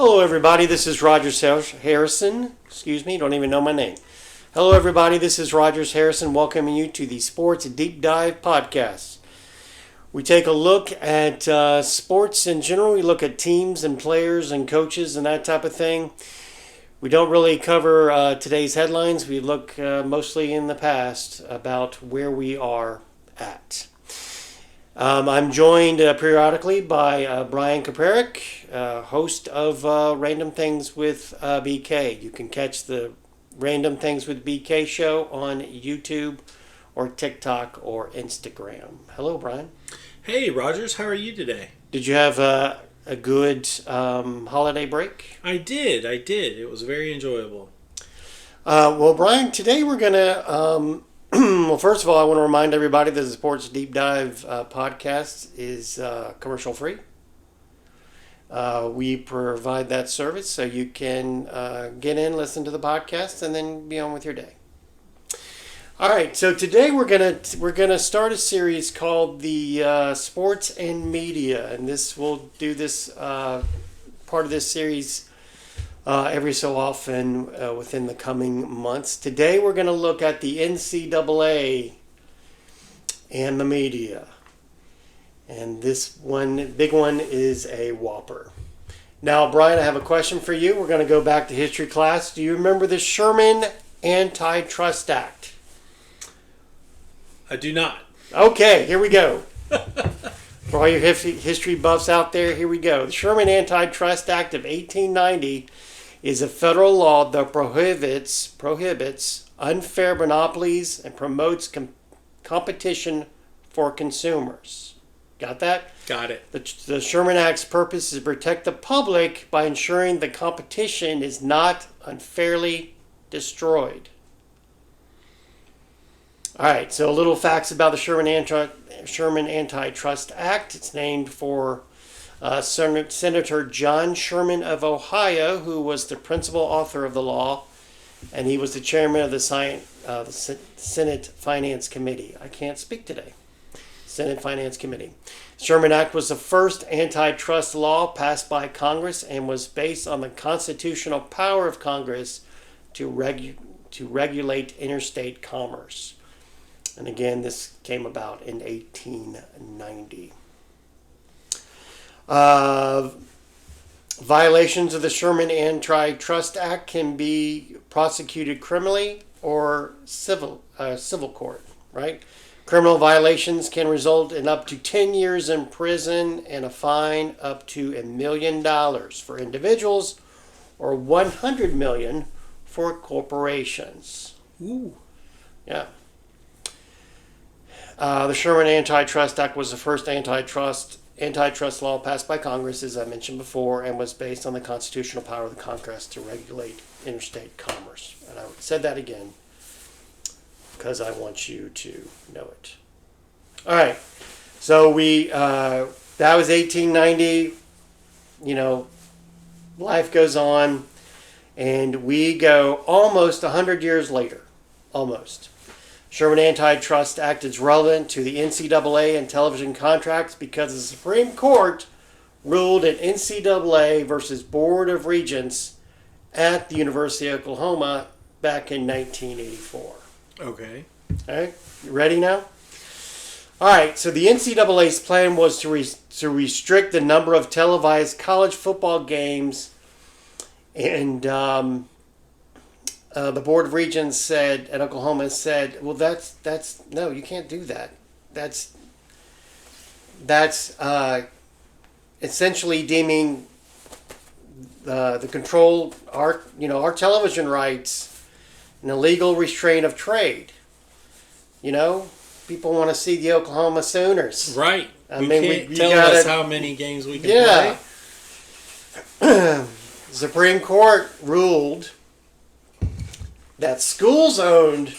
Hello, everybody. This is Rogers Harrison. Excuse me, don't even know my name. Hello, everybody. This is Rogers Harrison welcoming you to the Sports Deep Dive Podcast. We take a look at sports in general. We look at teams and players and coaches and that type of thing. We don't really cover today's headlines. We look mostly in the past about where we are at. I'm joined periodically by Brian Kaparik, host of Random Things with BK. You can catch the Random Things with BK show on YouTube or TikTok or Instagram. Hello, Brian. Hey, Rogers. How are you today? Did you have a good holiday break? I did. It was very enjoyable. Well, Brian, today we're going to... well, first of all, I want to remind everybody that the Sports Deep Dive podcast is commercial free. We provide that service so you can get in, listen to the podcast, and then be on with your day. All right, so today we're gonna start a series called the Sports and Media, and we'll do this part of this series every so often within the coming months. Today we're going to look at the NCAA and the media. And this one, big one, is a whopper. Now, Brian, I have a question for you. We're going to go back to history class. Do you remember the Sherman Antitrust Act? I do not. Okay, here we go. For all your history buffs out there, here we go. The Sherman Antitrust Act of 1890 is a federal law that prohibits unfair monopolies and promotes competition for consumers. Got that? Got it. The Sherman Act's purpose is to protect the public by ensuring the competition is not unfairly destroyed. All right, so a little facts about the Sherman Antitrust Act. It's named for Senator John Sherman of Ohio, who was the principal author of the law, and he was the chairman of the Senate Finance Committee. I can't speak today. Senate Finance Committee. Sherman Act was the first antitrust law passed by Congress and was based on the constitutional power of Congress to regulate interstate commerce. And again, this came about in 1890. Violations of the Sherman Antitrust Act can be prosecuted criminally or civil court, right? Criminal violations can result in up to 10 years in prison and a fine up to $1 million for individuals or $100 million for corporations. Ooh. Yeah. The Sherman Antitrust Act was the first antitrust law passed by Congress, as I mentioned before, and was based on the constitutional power of the Congress to regulate interstate commerce. And I said that again because I want you to know it. All right. So that was 1890. You know, life goes on, and we go almost 100 years later. Almost. Sherman Antitrust Act is relevant to the NCAA and television contracts because the Supreme Court ruled in NCAA versus Board of Regents at the University of Oklahoma back in 1984. Okay. All right, you ready now? All right, so the NCAA's plan was to restrict the number of televised college football games, and the Board of Regents at Oklahoma said, well, that's no, you can't do that. That's essentially deeming the control our television rights an illegal restraint of trade. You know, people want to see the Oklahoma Sooners. Right. I you mean, can't tell us how many games we can play. Yeah. Supreme Court ruled that schools owned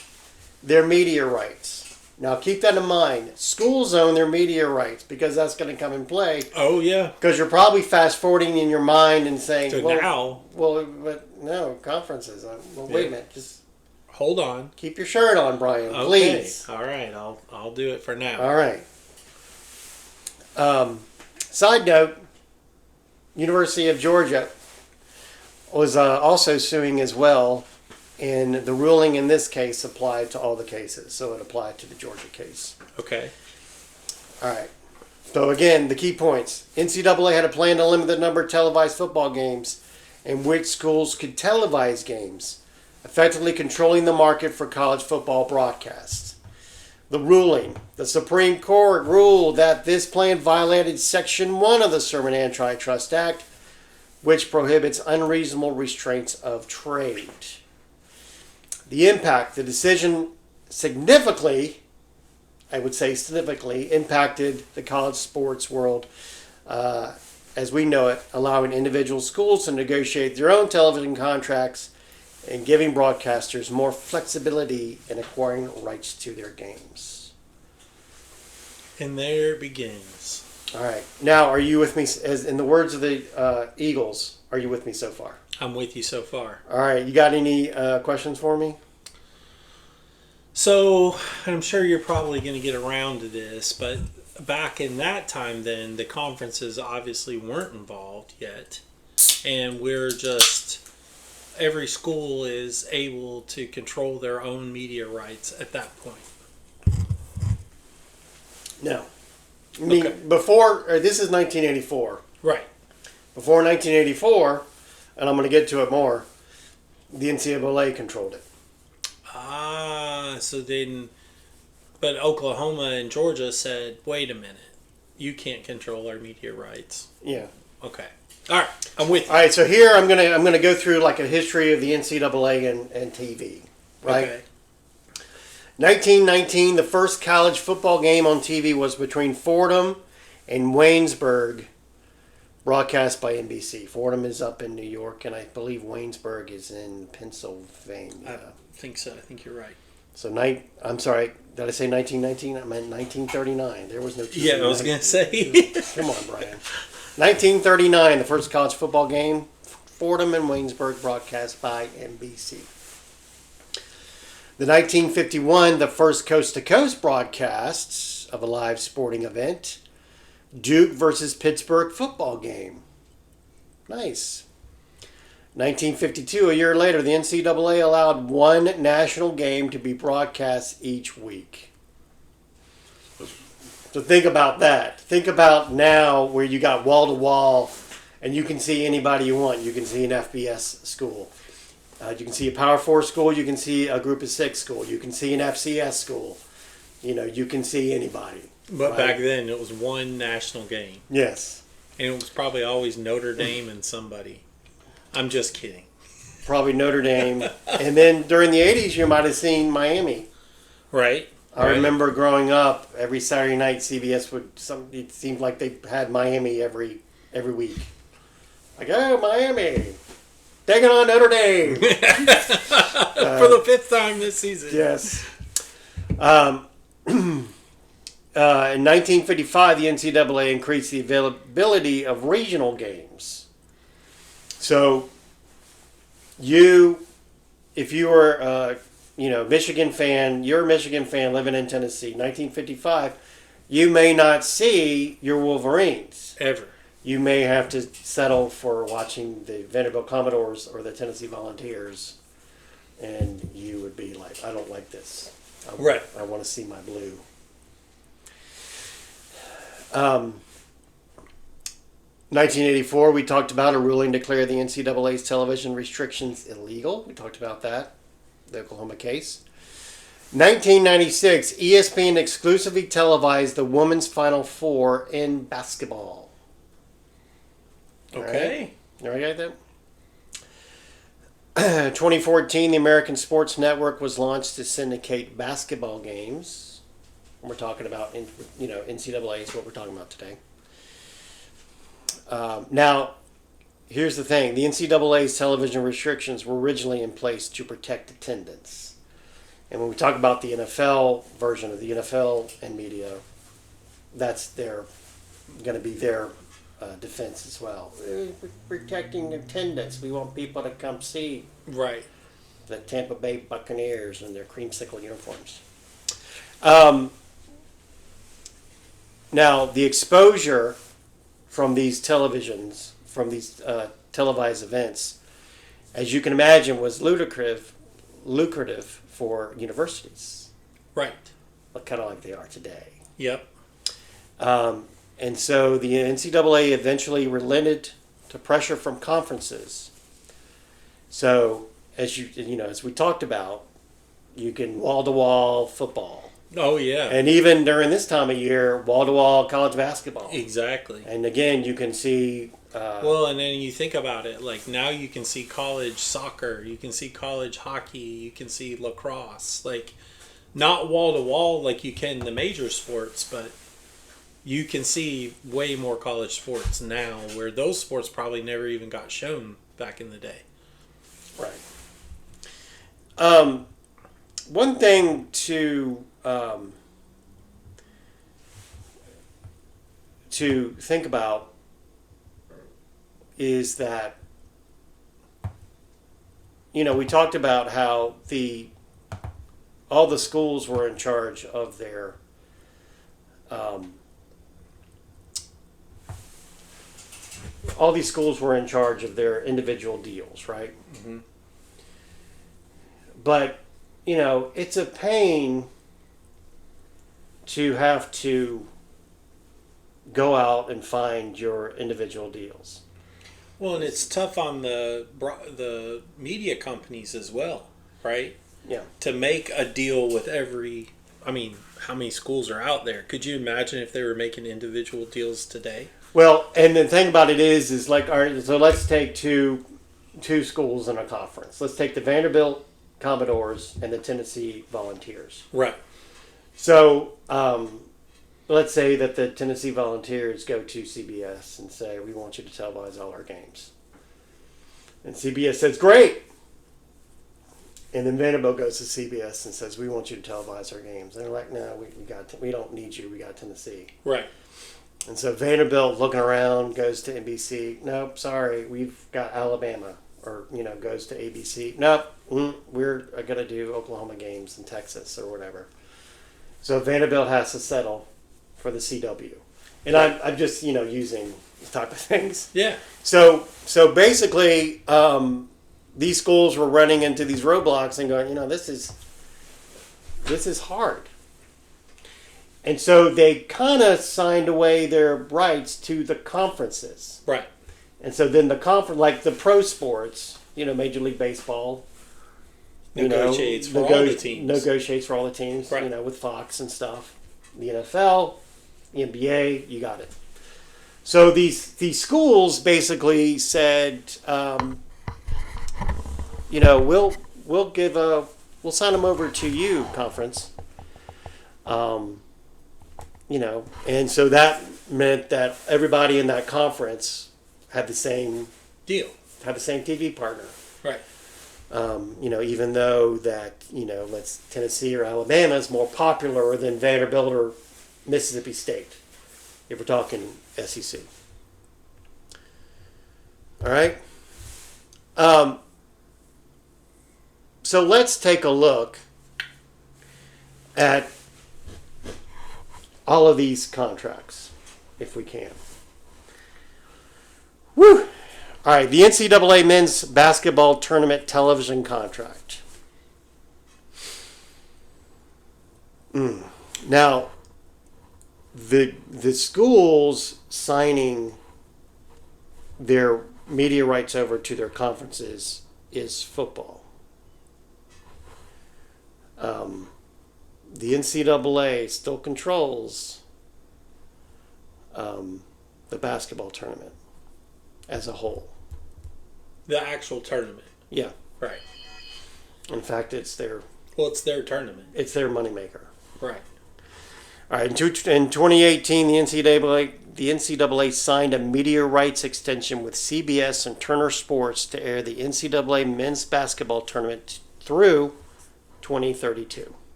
their media rights. Now, keep that in mind. Schools own their media rights because that's going to come in play. Oh, yeah. Because you're probably fast-forwarding in your mind and saying, now. Well, but no, conferences. Wait a minute. Just hold on. Keep your shirt on, Brian, please. All right. I'll do it for now. All right. Side note, University of Georgia was also suing as well, and the ruling in this case applied to all the cases, so it applied to the Georgia case. Okay. All right. So again, the key points. NCAA had a plan to limit the number of televised football games in which schools could televise games, effectively controlling the market for college football broadcasts. The ruling. The Supreme Court ruled that this plan violated Section 1 of the Sherman Antitrust Act, which prohibits unreasonable restraints of trade. The impact. The decision significantly impacted the college sports world as we know it, allowing individual schools to negotiate their own television contracts and giving broadcasters more flexibility in acquiring rights to their games. And there it begins. All right. Now, are you with me? As in the words of the Eagles, are you with me so far? I'm with you so far. All right. You got any questions for me? So, I'm sure you're probably going to get around to this, but back in that time then, the conferences obviously weren't involved yet. And every school is able to control their own media rights at that point. No. I mean, this is 1984. Right. Before 1984, and I'm going to get to it more, the NCAA controlled it. But Oklahoma and Georgia said, wait a minute, you can't control our media rights. Yeah. Okay. All right, I'm with you. All right, so here I'm gonna go through like a history of the NCAA and TV. Right. Okay. 1919, the first college football game on TV was between Fordham and Waynesburg, broadcast by NBC. Fordham is up in New York, and I believe Waynesburg is in Pennsylvania. I think so. I think you're right. So I'm sorry, did I say 1919? I meant 1939. There was no TV. Yeah, I was going to say. Come on, Brian. 1939, the first college football game, Fordham and Waynesburg, broadcast by NBC. The 1951, the first coast-to-coast broadcasts of a live sporting event, Duke versus Pittsburgh football game. Nice. 1952, a year later, the NCAA allowed one national game to be broadcast each week. So think about that. Think about now where you got wall-to-wall and you can see anybody you want. You can see an FBS school. You can see a Power 4 school. You can see a Group of 6 school. You can see an FCS school. You can see anybody. But right? Back then, it was one national game. Yes. And it was probably always Notre Dame and somebody. I'm just kidding. Probably Notre Dame. And then during the 80s, you might have seen Miami. Right. I remember growing up, every Saturday night, CBS it seemed like they had Miami every week. Like, oh, Miami. Taking on Notre Dame. For the 5th time this season. Yes. In 1955, the NCAA increased the availability of regional games. So, if you were, Michigan fan, you're a Michigan fan living in Tennessee, 1955, you may not see your Wolverines. Ever. You may have to settle for watching the Vanderbilt Commodores or the Tennessee Volunteers, and you would be like, I don't like this. I want to see my blue. 1984, we talked about a ruling to declare the NCAA's television restrictions illegal. We talked about that, the Oklahoma case. 1996, ESPN exclusively televised the Women's Final Four in basketball. Okay. All right, that. 2014, the American Sports Network was launched to syndicate basketball games. We're talking about, NCAA is what we're talking about today. Now, here's the thing. The NCAA's television restrictions were originally in place to protect attendance. And when we talk about the NFL version of the NFL and media, that's going to be their defense as well. We're protecting attendance. We want people to come see the Tampa Bay Buccaneers in their creamsicle uniforms. Now, the exposure from these televisions, from these televised events, as you can imagine, was lucrative for universities, Right. kind of like they are today. Yep. And so the NCAA eventually relented to pressure from conferences. So as as we talked about, you can wall-to-wall football. Oh, yeah. And even during this time of year, wall-to-wall college basketball. Exactly. And again, you can see... well, and then you think about it, like now you can see college soccer, you can see college hockey, you can see lacrosse. Like, not wall-to-wall like you can in the major sports, but you can see way more college sports now, where those sports probably never even got shown back in the day. Right. One thing to think about is that we talked about how all the schools were in charge of their all these schools were in charge of their individual deals, right? Mm-hmm. But, it's a pain to have to go out and find your individual deals. Well, and it's tough on the media companies as well, right? Yeah. To make a deal with how many schools are out there? Could you imagine if they were making individual deals today? Well, and the thing about it is like, all right, so let's take two schools in a conference. Let's take the Vanderbilt Commodores and the Tennessee Volunteers. Right. So, let's say that the Tennessee Volunteers go to CBS and say, we want you to televise all our games. And CBS says, great. And then Vanderbilt goes to CBS and says, we want you to televise our games. And they're like, no, we don't need you. We got Tennessee. Right. And so Vanderbilt, looking around, goes to NBC. Nope, sorry, we've got Alabama. Or, goes to ABC. Nope, we're going to do Oklahoma games in Texas or whatever. So Vanderbilt has to settle for the CW. And I'm just, using these type of things. Yeah. So basically, these schools were running into these roadblocks and going, this is hard. And so they kind of signed away their rights to the conferences. Right. And so then the conference, like the pro sports, Major League Baseball, negotiates for all the teams. Negotiates for all the teams, right. With Fox and stuff. The NFL, the NBA, you got it. So these schools basically said, we'll sign them over to you, conference. And so that meant that everybody in that conference had the same deal, had the same TV partner. Right. Even though that, Tennessee or Alabama is more popular than Vanderbilt or Mississippi State, if we're talking SEC. All right. So let's take a look at all of these contracts, if we can. Woo! All right, the NCAA men's basketball tournament television contract. Now, the schools signing their media rights over to their conferences is football. The NCAA still controls the basketball tournament as a whole. The actual tournament. Yeah. Right. In fact, it's their tournament. It's their moneymaker. Right. All right. In 2018, the NCAA signed a media rights extension with CBS and Turner Sports to air the NCAA men's basketball tournament through 2032.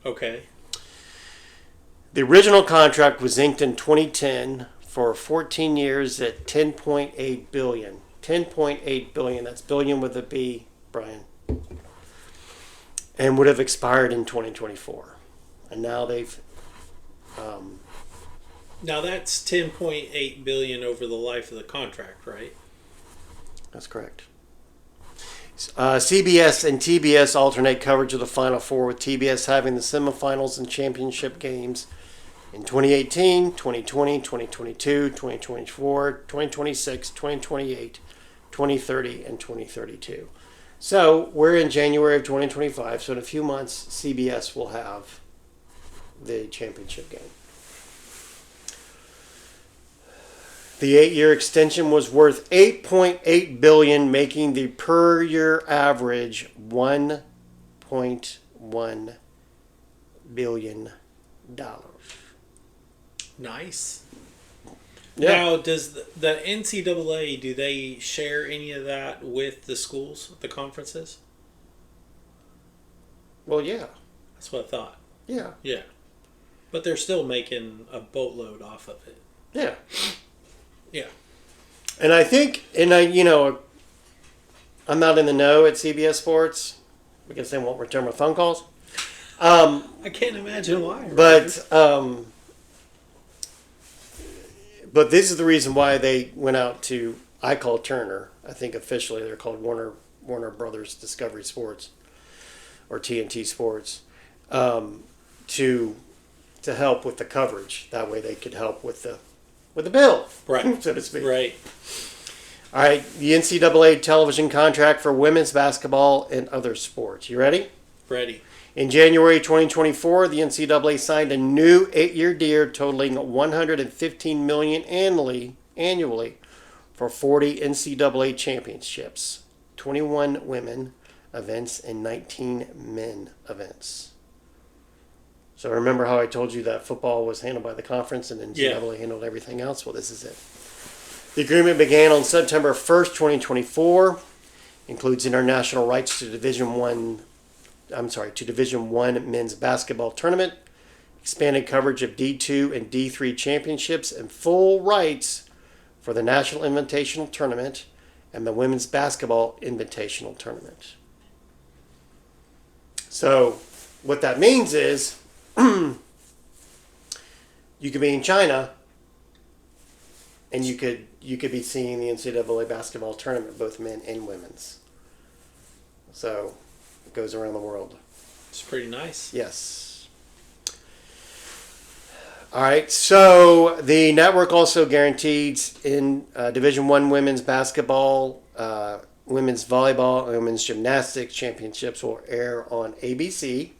Okay. The original contract was inked in 2010 for 14 years at $10.8 billion. $10.8 billion. That's billion with a B, Brian. And would have expired in 2024. And now they've... now that's $10.8 billion over the life of the contract, right? That's correct. CBS and TBS alternate coverage of the Final Four, with TBS having the semifinals and championship games in 2018, 2020, 2022, 2024, 2026, 2028, 2030, and 2032. So we're in January of 2025, so in a few months, CBS will have the championship game. The 8-year extension was worth $8.8 billion, making the per-year average $1.1 billion. Nice. Yeah. Now, does the NCAA, do they share any of that with the schools, the conferences? Well, yeah. That's what I thought. Yeah. Yeah. But they're still making a boatload off of it. Yeah. Yeah. And I think, I'm not in the know at CBS Sports because they won't return my phone calls. I can't imagine why. But this is the reason why they went out to, I call Turner. I think officially they're called Warner Brothers Discovery Sports or TNT Sports to help with the coverage. That way they could help with the bill, right, so to speak. Right. All right, the NCAA television contract for women's basketball and other sports. You ready? Ready. In January 2024, the NCAA signed a new 8-year deal totaling $115 million annually for 40 NCAA championships, 21 women events, and 19 men events. So remember how I told you that football was handled by the conference and NCAA handled everything else? Well, this is it. The agreement began on September 1st, 2024, includes international rights to Division I men's basketball tournament, expanded coverage of D2 and D3 championships, and full rights for the National Invitational Tournament and the Women's Basketball Invitational Tournament. So what that means is you could be in China and you could be seeing the NCAA basketball tournament, both men and women's. So it goes around the world. It's pretty nice. Yes. All right. So the network also guarantees in Division I women's basketball, women's volleyball, and women's gymnastics championships will air on ABC,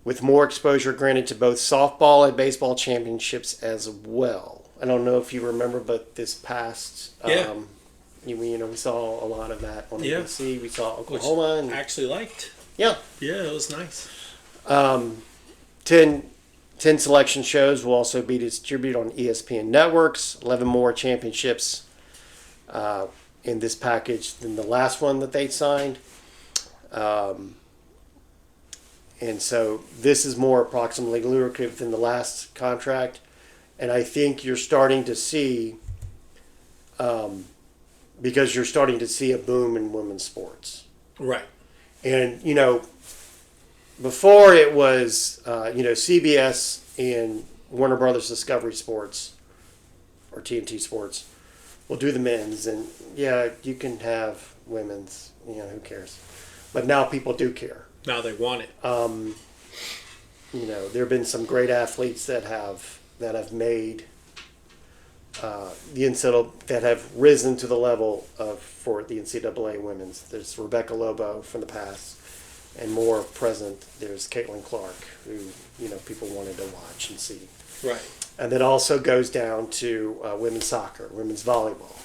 with more exposure granted to both softball and baseball championships as well. I don't know if you remember, but this past, we saw a lot of that on ABC. We saw Oklahoma. Which I actually liked. Yeah. Yeah, it was nice. 10 selection shows will also be distributed on ESPN networks. 11 more championships in this package than the last one that they signed. And so this is more approximately lucrative than the last contract. And I think you're starting to see, because you're starting to see a boom in women's sports. Right. And, before it was, CBS and Warner Brothers Discovery Sports or TNT Sports will do the men's. And, you can have women's, who cares? But now people do care. Now they want it. There have been some great athletes that have made the NCAA, that have risen to the level for the NCAA women's. There's Rebecca Lobo from the past, and more present. There's Caitlin Clark, who people wanted to watch and see. Right. And that also goes down to women's soccer, women's volleyball.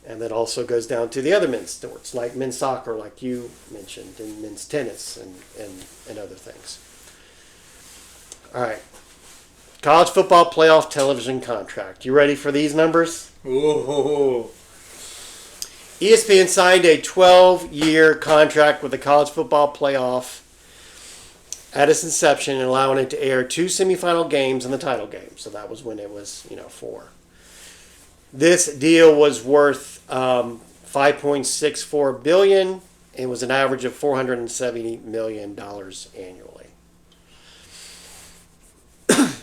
And that also goes down to the other men's sports, like men's soccer, like you mentioned, and men's tennis and other things. All right. College football playoff television contract. You ready for these numbers? Ooh. ESPN signed a 12-year contract with the college football playoff at its inception, and allowing it to air 2 semifinal games and the title game. So that was when it was, 4. This deal was worth $5.64 billion and was an average of $470 million annually.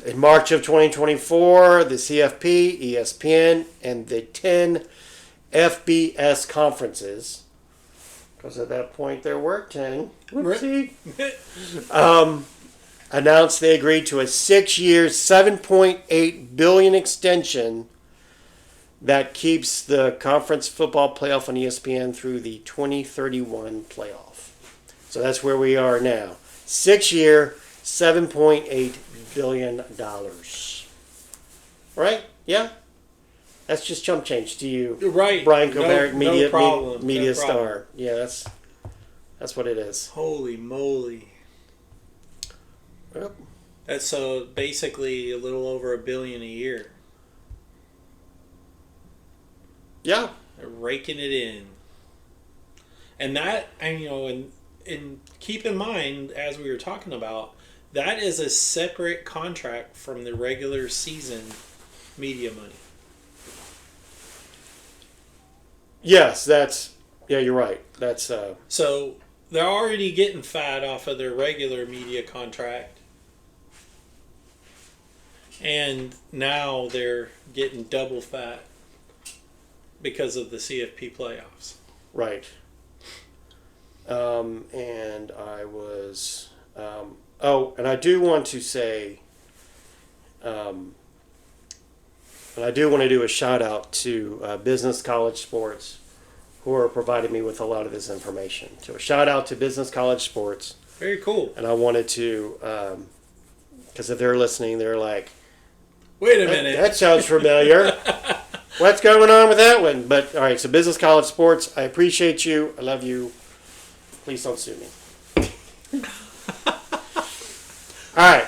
In March of 2024, the CFP, ESPN, and the 10 FBS conferences because at that point there were 10. Right. Whoopsie. Announced they agreed to a 6-year, $7.8 billion extension that keeps the conference football playoff on ESPN through the 2031 playoff. So that's where we are now. 6-year, $7.8 billion. Right? Yeah? That's just chump change to you. Right. Brian Colbert, no problem. media No star. problem. Yeah, that's what it is. Holy moly. Yep. That's so basically a little over $1 billion a year. Yeah. They're raking it in. And that, and and keep in mind, as we were talking about, that is a separate contract from the regular season media money. Yes, you're right. That's So they're already getting fat off of their regular media contract. And now they're getting double fat because of the CFP playoffs. right. And I was and I do want to say and I do want to do a shout out to Business College Sports, who are providing me with a lot of this information. So a shout out to Business College Sports. Very cool. And I wanted to, because if they're listening, they're like, Wait a minute. That sounds familiar. What's going on with that one? But, all right, so Business College Sports, I appreciate you. I love you. Please don't sue me. All right.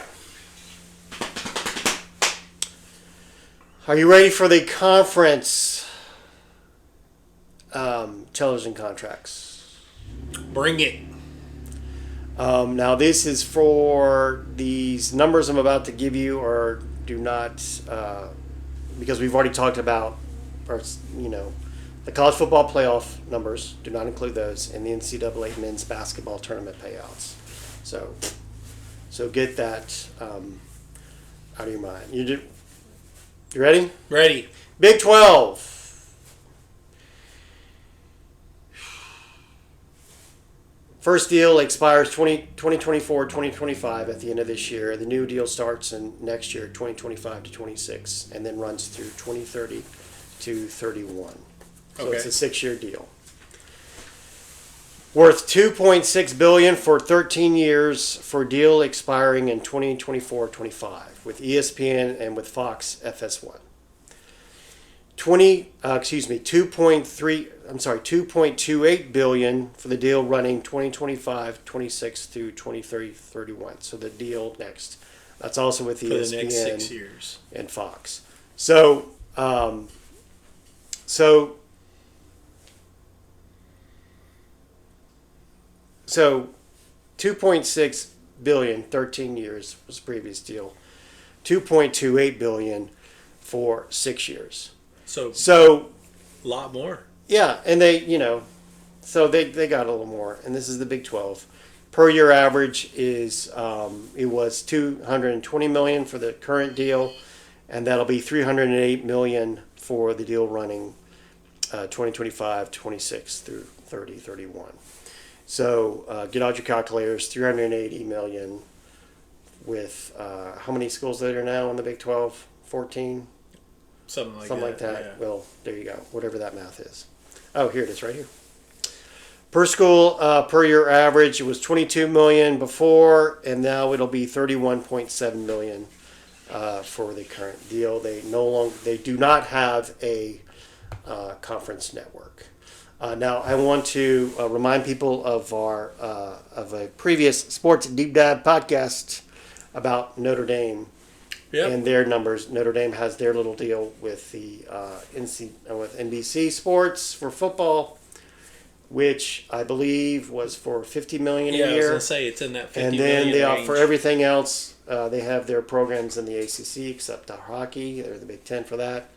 Are you ready for the conference television contracts? Bring it. Now, this is for these numbers I'm about to give you, or do not, because we've already talked about, the college football playoff numbers do not include those, and the NCAA men's basketball tournament payouts. So get that out of your mind. You ready? Ready. Big 12. First deal expires 2024, 2025 at the end of this year. The new deal starts in next year, 2025 to 26, and then runs through 2030 to 31. So Okay. it's a 6-year deal. Worth $2.6 billion for 13 years for deal expiring in 2024-25 with ESPN and with Fox FS1. 2.28 billion for the deal running 2025-26 through 2030-31. So the deal next. That's also with ESPN For the next 6 years. and Fox. So 2.6 billion, 13 years was the previous deal. 2.28 billion for 6 years. So a lot more. Yeah, and they got a little more, and this is the Big 12. Per year average is it was 220 million for the current deal, and that'll be 308 million for the deal running 2025, 26 through 30, 31. So get out your calculators. 380 million with how many schools are there now in the Big 12? 14. Something like that. Yeah. Well, there you go. Whatever that math is. Oh, here it is right here. Per school, per year average, it was 22 million before, and now it'll be 31.7 million for the current deal. They do not have a conference network. Now, I want to remind people of a previous sports deep dive podcast about Notre Dame. Yep. And their numbers. Notre Dame has their little deal with the with NBC Sports for football, which I believe was for $50 million a year. Yeah, I was gonna say it's in that 50 and million then range. for everything else, they have their programs in the ACC except hockey. They're the Big Ten for that,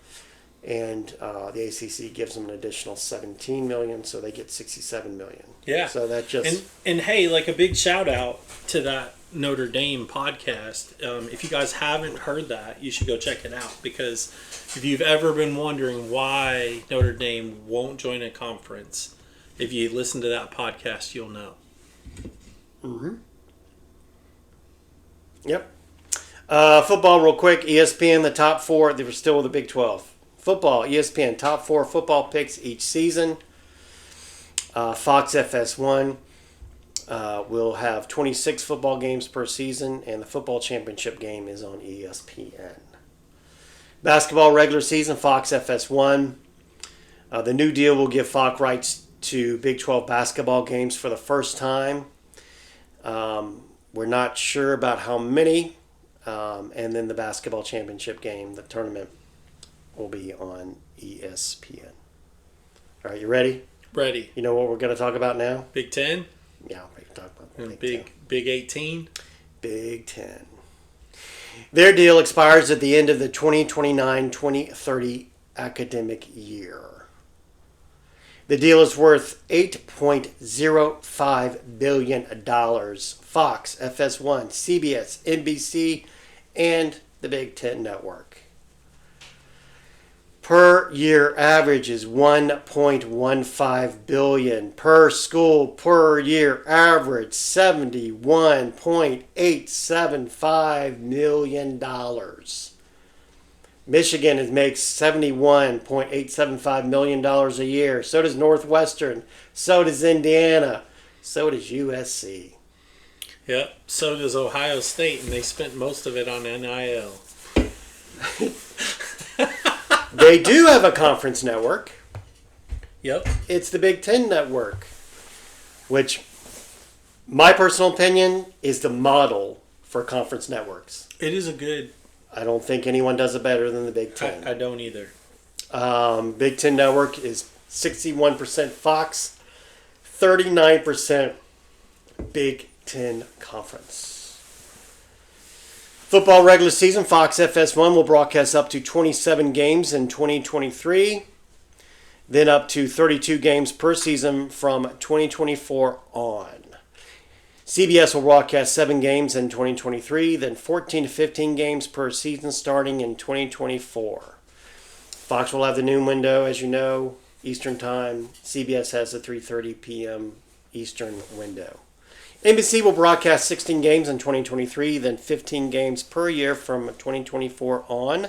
and the ACC gives them an additional $17 million, so they get $67 million. Yeah. So that just and hey, like a big shout out to that Notre Dame podcast. If you guys haven't heard that, you should go check it out, because if you've ever been wondering why Notre Dame won't join a conference, If you listen to that podcast, you'll know. Yep. Football, real quick. ESPN, the top four. They were still with the Big 12. Football, ESPN, top four football picks each season. Fox FS1 will have 26 football games per season, and the football championship game is on ESPN. Basketball regular season, Fox FS1. The new deal will give Fox rights to Big 12 basketball games for the first time. We're not sure about how many. And then the basketball championship game, the tournament, will be on ESPN. All right, you ready? Ready. You know what we're going to talk about now? Big 10? Yeah, we're going to talk about And Big 10. Big 18? Big 10. Their deal expires at the end of the 2029-2030 academic year. The deal is worth $8.05 billion. Fox, FS1, CBS, NBC, and the Big Ten Network. Per year average is $1.15 billion. Per school per year average $71.875 million. Michigan makes $71.875 million a year. So does Northwestern. So does Indiana. So does USC. Yep. So does Ohio State, and they spent most of it on NIL. They do have a conference network. Yep. It's the Big Ten Network, which, my personal opinion, is the model for conference networks. It is a good... I don't think anyone does it better than the Big Ten. I don't either. Big Ten Network is 61% Fox, 39% Big Ten Conference. Football regular season, Fox FS1 will broadcast up to 27 games in 2023, then up to 32 games per season from 2024 on. CBS will broadcast 7 games in 2023, then 14 to 15 games per season starting in 2024. Fox will have the noon window, as you know, Eastern Time. CBS has the 3:30 p.m. Eastern window. NBC will broadcast 16 games in 2023, then 15 games per year from 2024 on.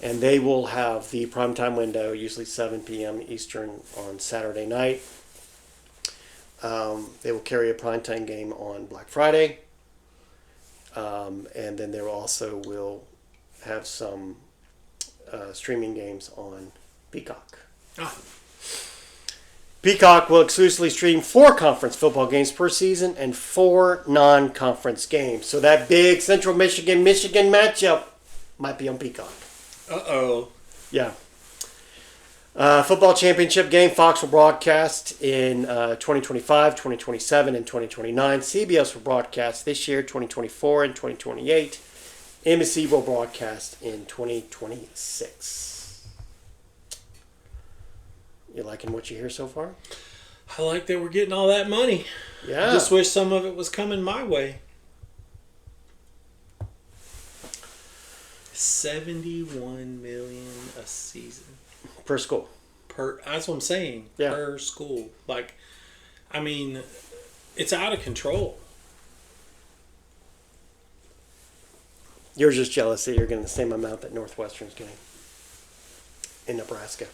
And they will have the primetime window, usually 7 p.m. Eastern on Saturday night. They will carry a primetime game on Black Friday. And then they also will have some streaming games on Peacock. Ah. Peacock will exclusively stream 4 conference football games per season and 4 non-conference games. So that big Central Michigan matchup might be on Peacock. Uh-oh. Yeah. Football championship game, Fox will broadcast in 2025, 2027, and 2029. CBS will broadcast this year, 2024 and 2028. NBC will broadcast in 2026. You liking what you hear so far? I like that we're getting all that money. Yeah. I just wish some of it was coming my way. 71 million a season. Per school. That's what I'm saying. Yeah. Per school. Like, I mean, it's out of control. You're just jealous that you're getting the same amount that Northwestern's getting in Nebraska.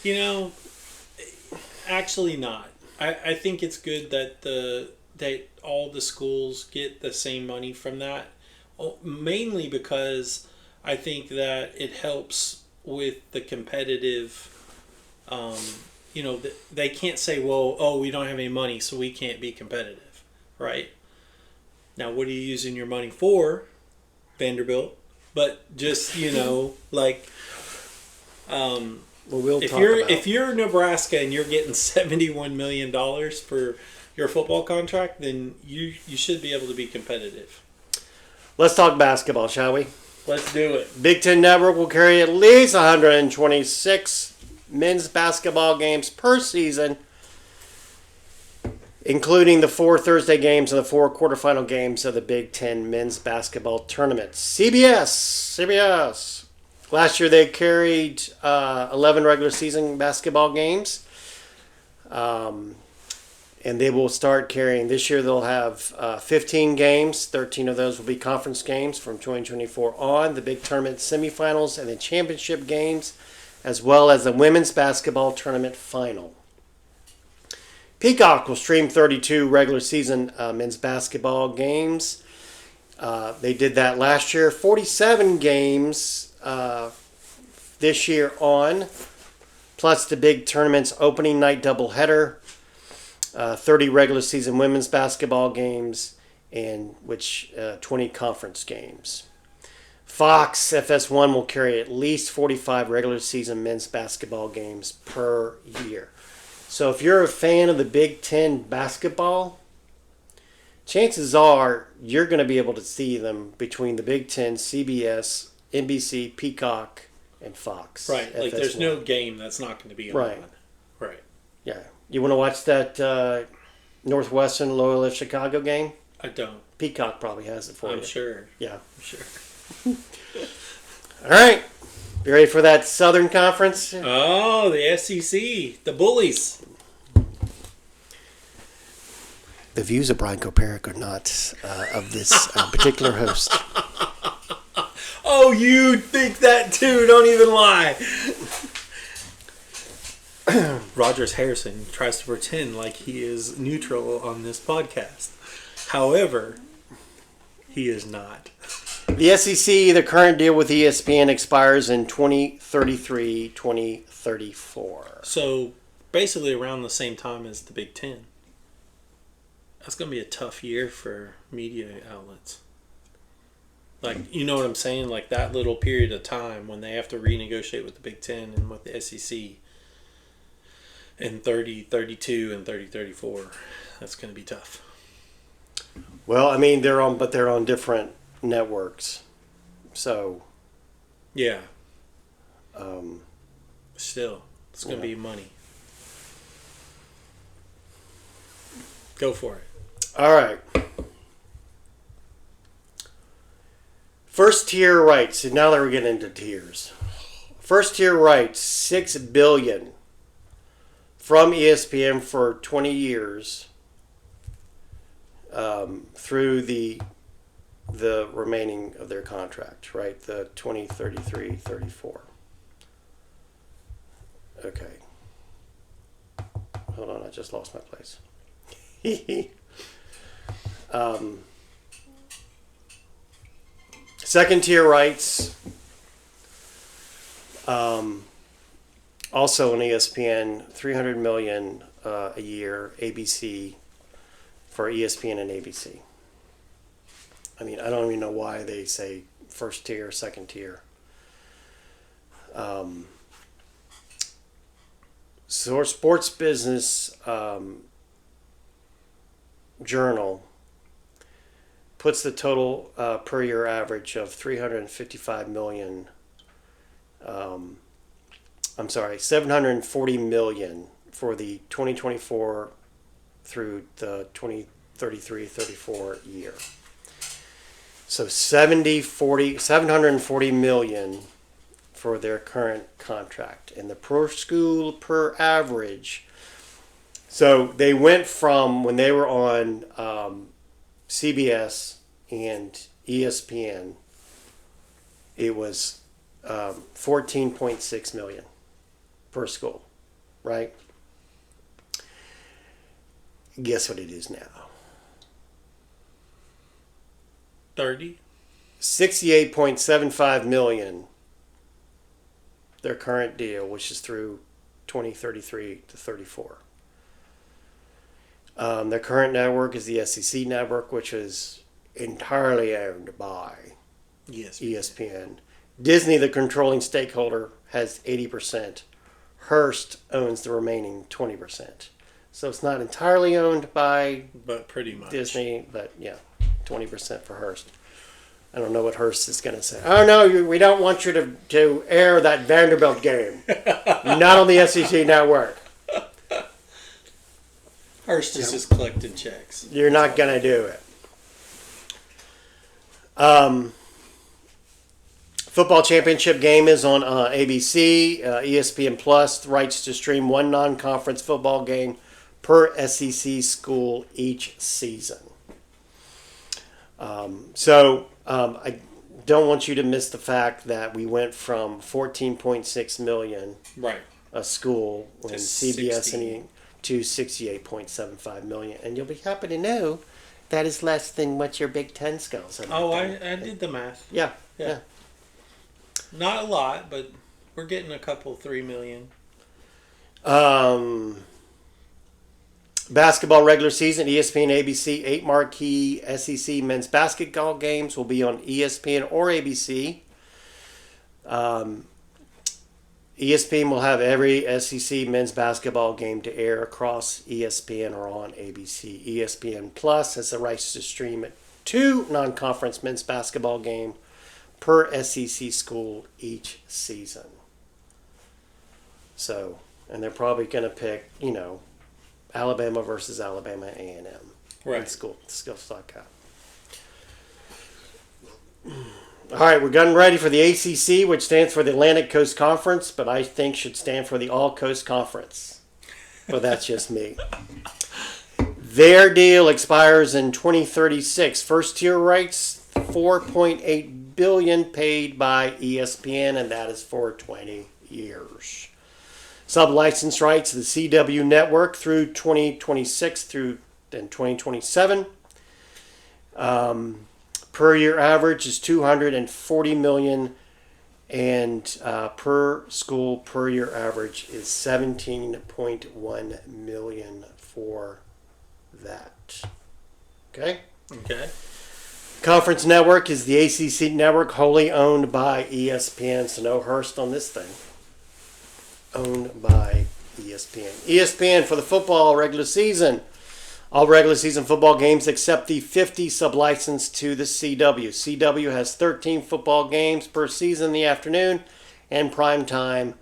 You know, actually not. I think it's good that that all the schools get the same money from that. Mainly because I think that it helps with the competitive. They can't say, well, we don't have any money, so we can't be competitive, right? Now, what are you using your money for, Vanderbilt? But just, like... if you're Nebraska and you're getting $71 million for your football contract, then you should be able to be competitive. Let's talk basketball, shall we? Let's do it. Big Ten Network will carry at least 126 men's basketball games per season, including the 4 Thursday games and the 4 quarterfinal games of the Big Ten men's basketball tournament. CBS. Last year they carried 11 regular season basketball games. And they will start carrying. This year they'll have 15 games. 13 of those will be conference games from 2024 on. The big tournament semifinals and the championship games, as well as the women's basketball tournament final. Peacock will stream 32 regular season men's basketball games. They did that last year. 47 games this year on, plus the big tournament's opening night doubleheader. 30 regular season women's basketball games, and 20 conference games. Fox FS1 will carry at least 45 regular season men's basketball games per year. So if you're a fan of the Big Ten basketball, chances are you're going to be able to see them between the Big Ten, CBS, NBC, Peacock, and Fox. Right. Like there's FS1. no game that's not going to be on. Right. Right. Yeah. You want to watch that Northwestern Loyola Chicago game? I don't. Peacock probably has it for you. I'm sure. Yeah. I'm sure. All right. You ready for that Southern Conference? Oh, the SEC. The bullies. The views of Brian Koperick are not of this particular host. Oh, you think that too. Don't even lie. Rogers Harrison tries to pretend like he is neutral on this podcast. However, he is not. The SEC, the current deal with ESPN expires in 2033, 2034. So, basically around the same time as the Big Ten. That's going to be a tough year for media outlets. Like, you know what I'm saying? Like, that little period of time when they have to renegotiate with the Big Ten and with the SEC in 30-32 and 30-34. That's going to be tough. Well, I mean, they're on different networks. So, yeah. Still, it's going to be money. Go for it. All right. First tier rights. And now that we're getting into tiers. First tier rights, $6 billion from ESPN for 20 years through the remaining of their contract, right? The 2033-34. Okay. Hold on, I just lost my place. Second tier rights, also on ESPN, $300 million a year, ABC, for ESPN and ABC. I mean, I don't even know why they say first tier, second tier. So our Sports Business Journal puts the total per year average of $355 million. $740 million for the 2024 through the 2033-34 year. So $740 million for their current contract, and the per school per average. So they went from when they were on CBS and ESPN, it was $14.6 million per school, right? Guess what it is now? 30. $68.75 million. Their current deal, which is through 2033 to 34. Their current network is the SEC network, which is entirely owned by ESPN. Disney, the controlling stakeholder, has 80%. Hearst owns the remaining 20%. So it's not entirely owned by pretty much Disney, but yeah, 20% for Hearst. I don't know what Hearst is going to say. Oh, no, we don't want you to air that Vanderbilt game. You're not on the SEC network. Hearst is just collecting checks. You're not going to do it. Football championship game is on ABC, ESPN Plus. Rights to stream one non-conference football game per SEC school each season. I don't want you to miss the fact that we went from 14.6 million Right. a school when To CBS 60. and to 68.75 million, and you'll be happy to know that is less than what your Big Ten schools have. Oh, I did the math. Yeah. Not a lot, but we're getting a couple 3 million. Basketball regular season, ESPN, ABC, 8 marquee SEC men's basketball games will be on ESPN or ABC. ESPN will have every SEC men's basketball game to air across ESPN or on ABC. ESPN Plus has the rights to stream 2 non-conference men's basketball games per SEC school each season. So, and they're probably going to pick, Alabama versus Alabama A&M. Right. Stuff like that. All right, we're getting ready for the ACC, which stands for the Atlantic Coast Conference, but I think should stand for the All Coast Conference. But that's just me. Their deal expires in 2036. First tier rights, $4.8 billion paid by ESPN, and that is for 20 years. Sub-license rights, the CW network through 2026 through then 2027. Per year average is $240 million, and per school per year average is $17.1 million for that. Okay. Conference network is the ACC network, wholly owned by ESPN. So no Hearst on this thing. Owned by ESPN. ESPN for the football regular season. All regular season football games except the 50 sub-license to the CW. CW has 13 football games per season in the afternoon and prime time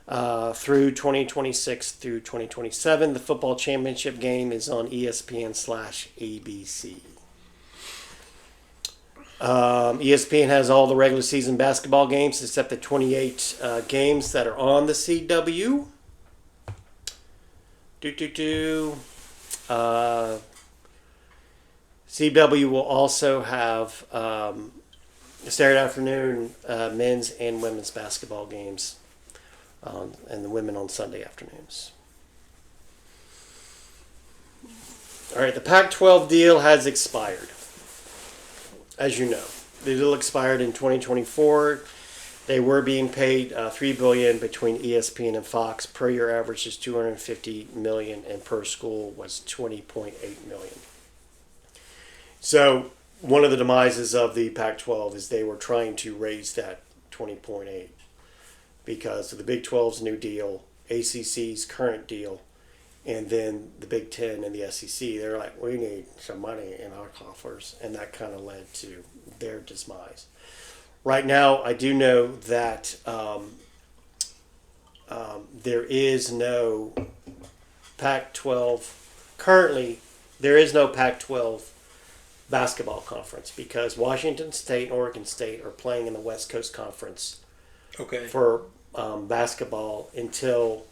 through 2026 through 2027. The football championship game is on ESPN/ABC. ESPN has all the regular season basketball games except the 28 games that are on the CW. CW will also have Saturday afternoon men's and women's basketball games, and the women on Sunday afternoons. All right, the Pac-12 deal has expired. As you know, the deal expired in 2024. They were being paid $3 billion between ESPN and Fox. Per year average is $250 million, and per school was $20.8 million. So one of the demises of the Pac-12 is they were trying to raise that 20.8 because of the Big 12's new deal, ACC's current deal, and then the Big Ten and the SEC. They're like, we need some money in our coffers, and that kind of led to their demise. Right now, I do know that there is no Pac-12. Currently, there is no Pac-12 basketball conference because Washington State and Oregon State are playing in the West Coast Conference for basketball until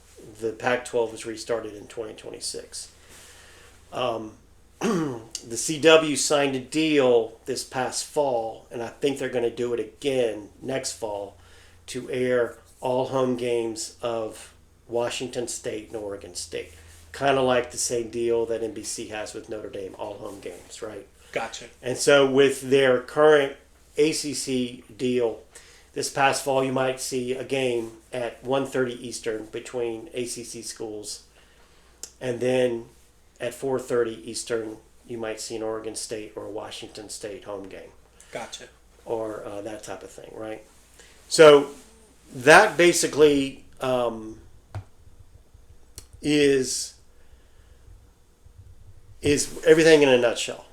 the Pac-12 is restarted in 2026. The CW signed a deal this past fall, and I think they're going to do it again next fall to air all home games of Washington State and Oregon State. Kind of like the same deal that NBC has with Notre Dame, all home games, right? Gotcha. And so with their current ACC deal, this past fall you might see a game at 1:30 Eastern between ACC schools, and then at 4:30 Eastern you might see an Oregon State or a Washington State home game. Gotcha. Or that type of thing, right? So that basically is everything in a nutshell.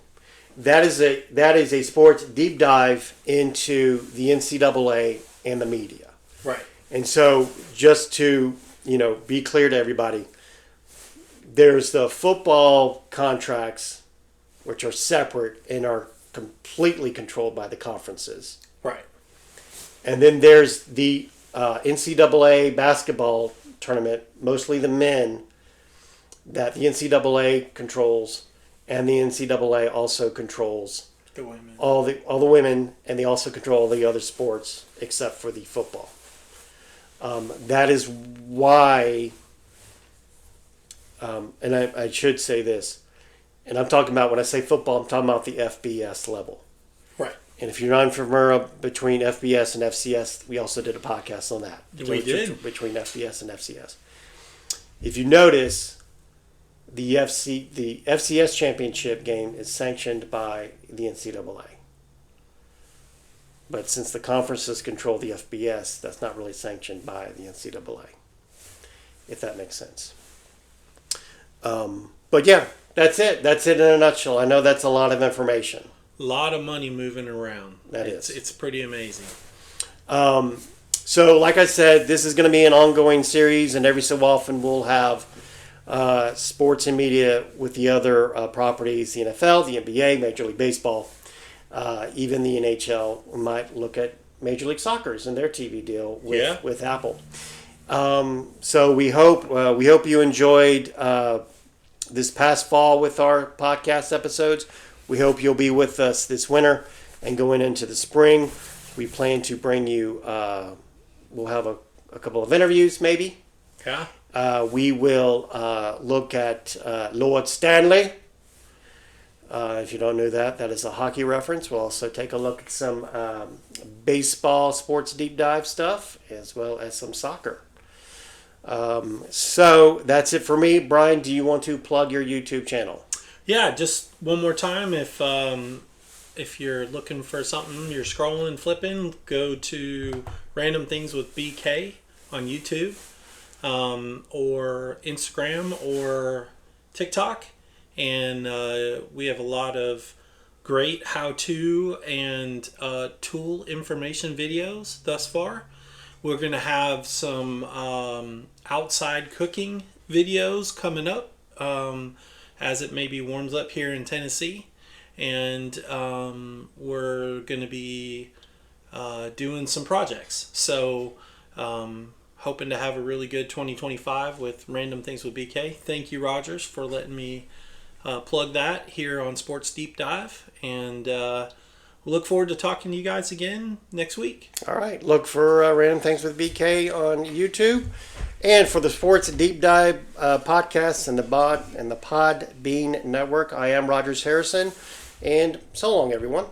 That is a sports deep dive into the NCAA and the media. Right. And so just to, be clear to everybody, there's the football contracts, which are separate and are completely controlled by the conferences. Right. And then there's the NCAA basketball tournament, mostly the men, that the NCAA controls, and the NCAA also controls The women. all the women, and they also control all the other sports except for the football. That is why, and I should say this, and I'm talking about, when I say football, I'm talking about the FBS level. Right. And if you're not familiar between FBS and FCS, we also did a podcast on that. We did. Between FBS and FCS. If you notice, the FCS championship game is sanctioned by the NCAA. But since the conferences control the FBS, that's not really sanctioned by the NCAA, if that makes sense. But yeah, that's it. That's it in a nutshell. I know that's a lot of information. A lot of money moving around. It's It's pretty amazing. So, like I said, this is going to be an ongoing series, and every so often we'll have sports and media with the other properties, the NFL, the NBA, Major League Baseball, even the NHL. We might look at Major League Soccer's and their TV deal with Apple. So we hope you enjoyed this past fall with our podcast episodes. We hope you'll be with us this winter and going into the spring. We plan to bring you. We'll have a couple of interviews, maybe. Yeah. We will look at Lord Stanley. If you don't know that, that is a hockey reference. We'll also take a look at some baseball sports deep dive stuff, as well as some soccer. So that's it for me. Brian, do you want to plug your YouTube channel? Yeah, just one more time. If you're looking for something, you're scrolling, flipping, go to Random Things with BK on YouTube, or Instagram or TikTok. And we have a lot of great how-to and tool information videos thus far. We're going to have some outside cooking videos coming up as it maybe warms up here in Tennessee. And we're going to be doing some projects. So hoping to have a really good 2025 with Random Things with BK. Thank you, Rogers, for letting me plug that here on Sports Deep Dive. And we look forward to talking to you guys again next week. All right. Look for Random Things with BK on YouTube. And for the Sports Deep Dive podcasts and the Podbean Network, I am Rogers Harrison. And so long, everyone.